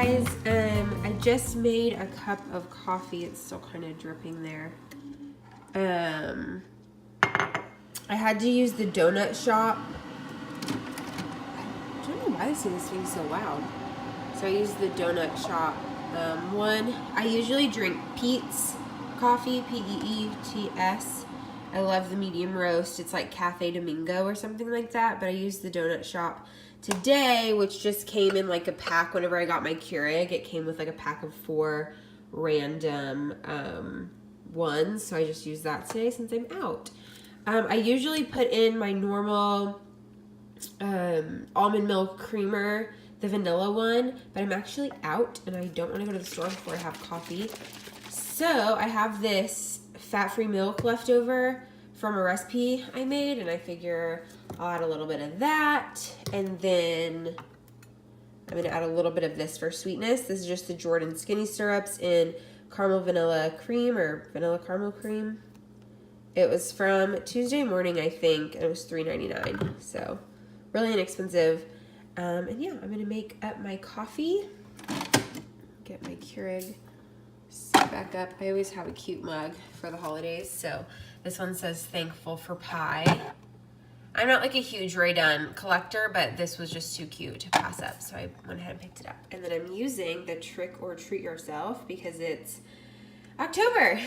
guys, I just made a cup of coffee. It's still kind of dripping there. I had to use the donut shop. I don't know why this thing is being so loud. So I used the donut shop one. I usually drink Peet's coffee, P-E-E-T-S. I love the medium roast. It's like Cafe Domingo or something like that, but I used the donut shop today, which just came in like a pack. Whenever I got my Keurig, it came with like a pack of 4 random ones, so I just used that today since I'm out. I usually put in my normal almond milk creamer, the vanilla one, but I'm actually out and I don't want to go to the store before I have coffee. So I have this fat-free milk left over from a recipe I made, and I figure I'll add a little bit of that, and then I'm gonna add a little bit of this for sweetness. This is just the Jordan Skinny Syrups in caramel vanilla cream, or vanilla caramel cream. It was from Tuesday Morning, I think, and it was $3.99, so really inexpensive. And yeah, I'm gonna make up my coffee. Get my Keurig set back up. I always have a cute mug for the holidays, so this one says thankful for pie. I'm not like a huge Ray Dunn collector, but this was just too cute to pass up, so I went ahead and picked it up. And then I'm using the Trick or Treat Yourself because it's October.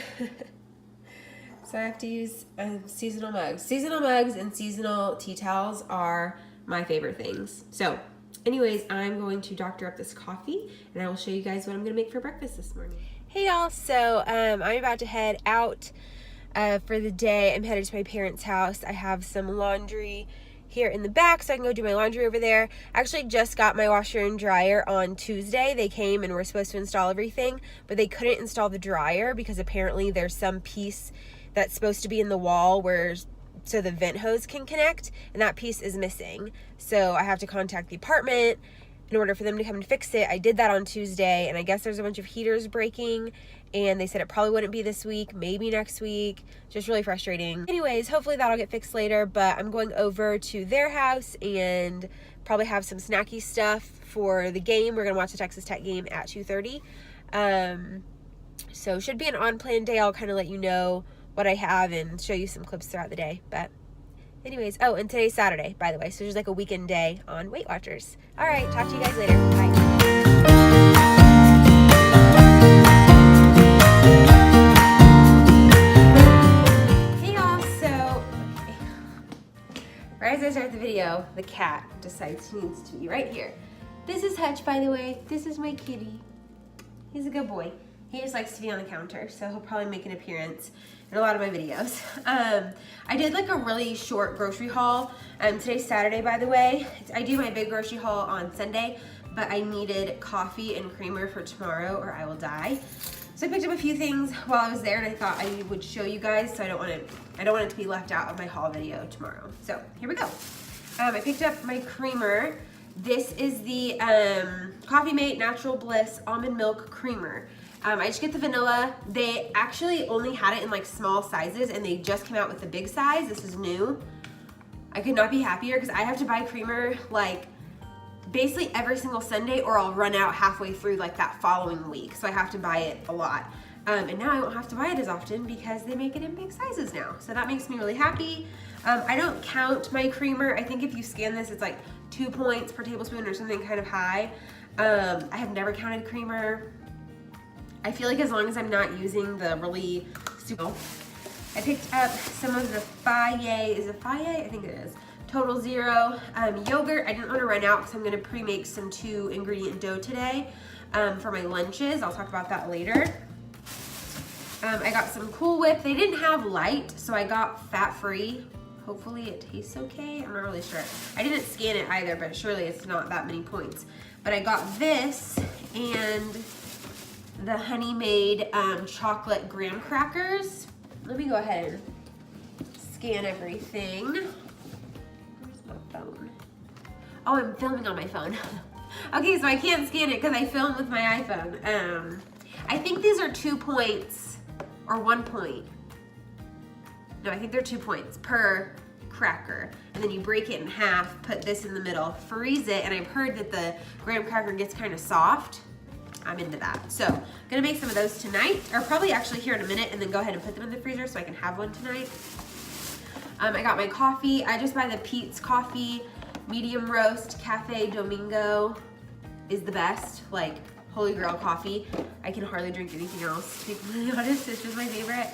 So I have to use seasonal mugs. Seasonal mugs and seasonal tea towels are my favorite things. So anyways, I'm going to doctor up this coffee, and I will show you guys what I'm gonna make for breakfast this morning. Hey y'all, so I'm about to head out for the day. I'm headed to my parents' house. I have some laundry here in the back, so I can go do my laundry over there. I actually just got my washer and dryer on Tuesday. They came and were supposed to install everything, but they couldn't install the dryer because apparently there's some piece that's supposed to be in the wall where so the vent hose can connect, and that piece is missing. So I have to contact the apartment in order for them to come and fix it. I did that on Tuesday, and I guess there's a bunch of heaters breaking, and they said it probably wouldn't be this week, maybe next week. Just really frustrating. Anyways, hopefully that'll get fixed later, but I'm going over to their house and probably have some snacky stuff for the game. We're gonna watch the Texas Tech game at 2:30. So should be an on-plan day. I'll kind of let you know what I have and show you some clips throughout the day. But anyways, oh, and today's Saturday, by the way, so there's like a weekend day on Weight Watchers. All right, talk to you guys later. Bye. Hey y'all, so right as I start the video, the cat decides he needs to be right here. This is Hutch, by the way. This is my kitty. He's a good boy. He just likes to be on the counter, so he'll probably make an appearance in a lot of my videos. I did like a really short grocery haul. Today's Saturday, by the way. I do my big grocery haul on Sunday, but I needed coffee and creamer for tomorrow or I will die. So I picked up a few things while I was there, and I thought I would show you guys, so I don't want it to be left out of my haul video tomorrow. So here we go. I picked up my creamer. This is the Coffee Mate Natural Bliss Almond Milk Creamer. I just get the vanilla. They actually only had it in like small sizes, and they just came out with the big size. This is new. I could not be happier because I have to buy creamer like basically every single Sunday, or I'll run out halfway through like that following week. So I have to buy it a lot. And now I won't have to buy it as often because they make it in big sizes now. So that makes me really happy. I don't count my creamer. I think if you scan this, it's like 2 points per tablespoon or something kind of high. I have never counted creamer. I feel like as long as I'm not using the really super. I picked up some of the Faye, is it Faye? I think it is. Total Zero yogurt. I didn't want to run out because I'm going to pre-make some 2-ingredient dough today for my lunches. I'll talk about that later. I got some Cool Whip. They didn't have light, so I got fat-free. Hopefully it tastes okay. I'm not really sure. I didn't scan it either, but surely it's not that many points. But I got this and the Honey Made chocolate graham crackers. Let me go ahead and scan everything. Where's my phone? Oh, I'm filming on my phone. Okay, so I can't scan it because I film with my iPhone. I think these are 2 points or 1 point. No, I think they're 2 points per cracker. And then you break it in half, put this in the middle, freeze it, and I've heard that the graham cracker gets kind of soft I'm into that. So I'm gonna make some of those tonight, or probably actually here in a minute, and then go ahead and put them in the freezer so I can have one tonight. I got my coffee. I just buy the Peet's coffee, medium roast. Cafe Domingo is the best, like holy grail coffee. I can hardly drink anything else, to be completely honest. It's just my favorite.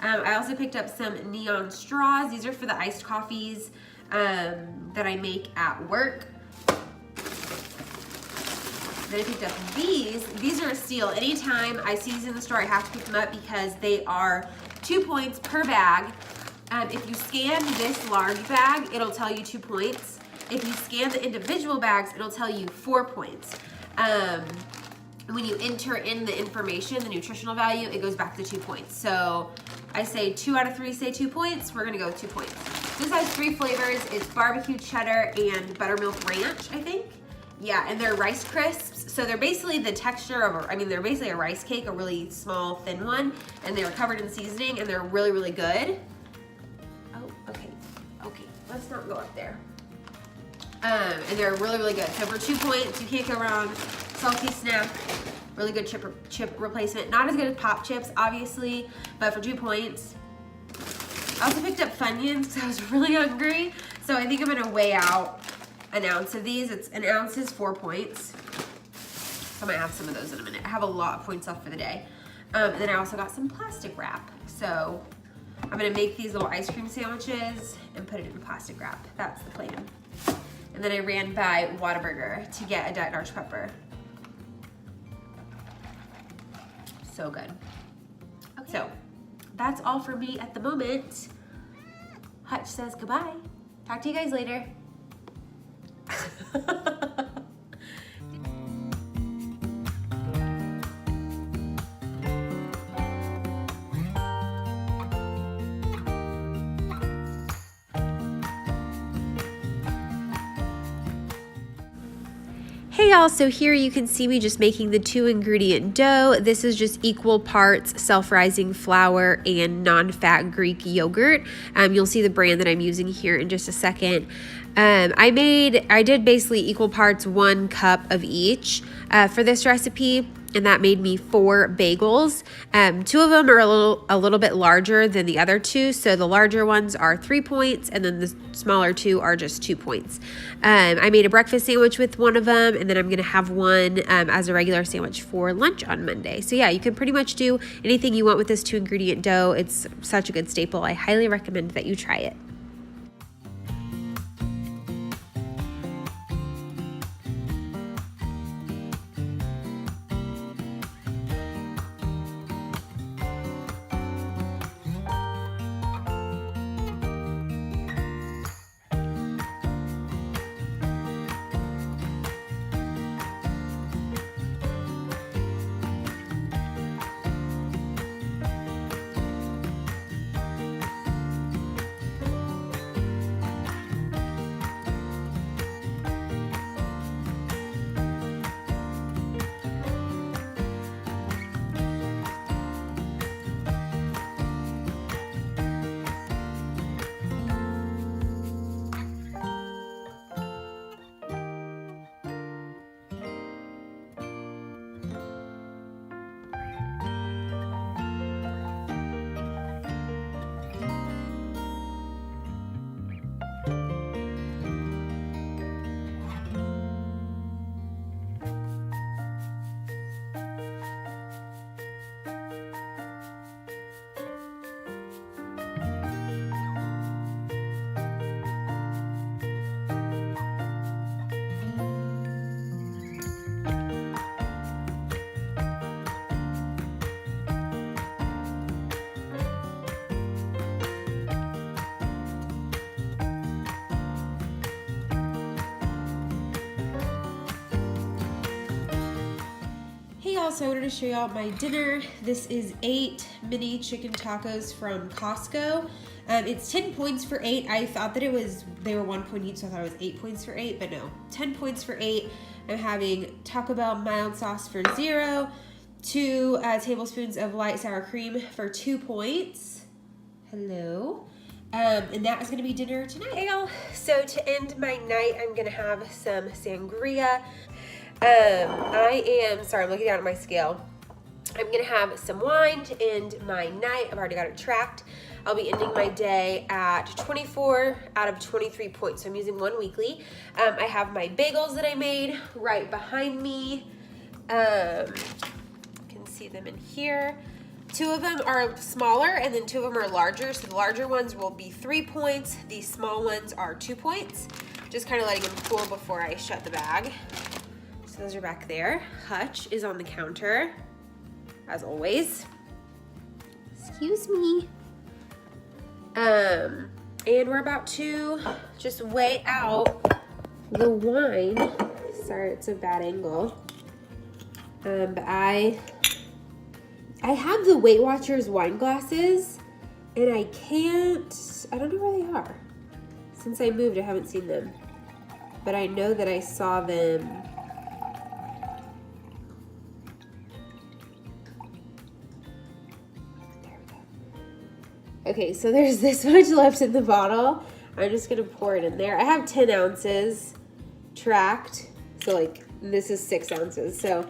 I also picked up some neon straws. These are for the iced coffees that I make at work. Then I picked up these. These are a steal. Anytime I see these in the store, I have to pick them up because they are 2 points per bag. If you scan this large bag, it'll tell you 2 points. If you scan the individual bags, it'll tell you 4 points. When you enter in the information, the nutritional value, it goes back to 2 points. So I say 2 out of 3 say 2 points. We're gonna go with 2 points. This has 3 flavors. It's barbecue cheddar and buttermilk ranch, I think. Yeah, and they're Rice Crisps. So they're basically the texture of, they're basically a rice cake, a really small, thin one, and they're covered in seasoning, and they're really, really good. Oh, okay, let's not go up there. And they're really, really good. So for 2 points, you can't go wrong. Salty snack, really good chip replacement. Not as good as Pop Chips, obviously, but for 2 points. I also picked up Funyuns because I was really hungry. So I think I'm gonna weigh out an ounce of these. It's an ounce is 4 points. So I'm gonna have some of those in a minute. I have a lot of points left for the day. And then I also got some plastic wrap. So I'm gonna make these little ice cream sandwiches and put it in plastic wrap. That's the plan. And then I ran by Whataburger to get a Diet Dr. Pepper. So good. Okay. So that's all for me at the moment. Hutch says goodbye. Talk to you guys later. Hey y'all, so here you can see me just making the 2-ingredient dough. This is just equal parts self-rising flour and non-fat Greek yogurt. You'll see the brand that I'm using here in just a second. I did basically equal parts 1 cup of each for this recipe, and that made me 4 bagels. 2 of them are a little bit larger than the other 2, so the larger ones are 3 points, and then the smaller 2 are just 2 points. I made a breakfast sandwich with one of them, and then I'm gonna have one as a regular sandwich for lunch on Monday. So yeah, you can pretty much do anything you want with this 2-ingredient dough. It's such a good staple. I highly recommend that you try it. So I wanted to show y'all my dinner. This is 8 mini chicken tacos from Costco. It's 10 points for 8. I thought that they were 1 point each, so I thought it was 8 points for 8, but no, 10 points for 8. I'm having Taco Bell mild sauce for 0, 2 tablespoons of light sour cream for 2 points. Hello. And that is gonna be dinner tonight, y'all. So to end my night, I'm gonna have some sangria. Sorry, I'm looking down at my scale. I'm gonna have some wine to end my night. I've already got it tracked. I'll be ending my day at 24 out of 23 points. So I'm using one weekly. I have my bagels that I made right behind me. You can see them in here. 2 of them are smaller and then 2 of them are larger. So the larger ones will be 3 points. The small ones are 2 points. Just kind of letting them cool before I shut the bag. So those are back there. Hutch is on the counter, as always. Excuse me. And we're about to just weigh out the wine. Sorry, it's a bad angle. But I have the Weight Watchers wine glasses, and I don't know where they are. Since I moved, I haven't seen them. But I know that I saw them. Okay, so there's this much left in the bottle. I'm just gonna pour it in there. I have 10 ounces tracked. So like, this is 6 ounces. So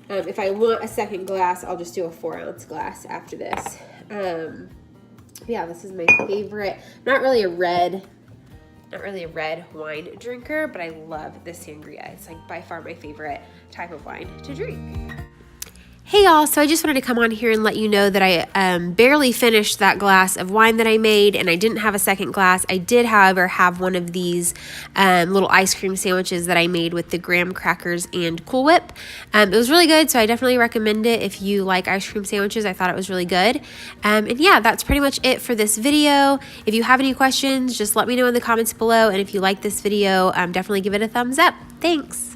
if I want a second glass, I'll just do a 4-ounce glass after this. Yeah, this is my favorite. Not really a red wine drinker, but I love this sangria. It's like by far my favorite type of wine to drink. Hey y'all, so I just wanted to come on here and let you know that I barely finished that glass of wine that I made, and I didn't have a second glass. I did, however, have one of these little ice cream sandwiches that I made with the graham crackers and Cool Whip. It was really good, so I definitely recommend it if you like ice cream sandwiches. I thought it was really good. And yeah, that's pretty much it for this video. If you have any questions, just let me know in the comments below, and if you like this video, definitely give it a thumbs up. Thanks!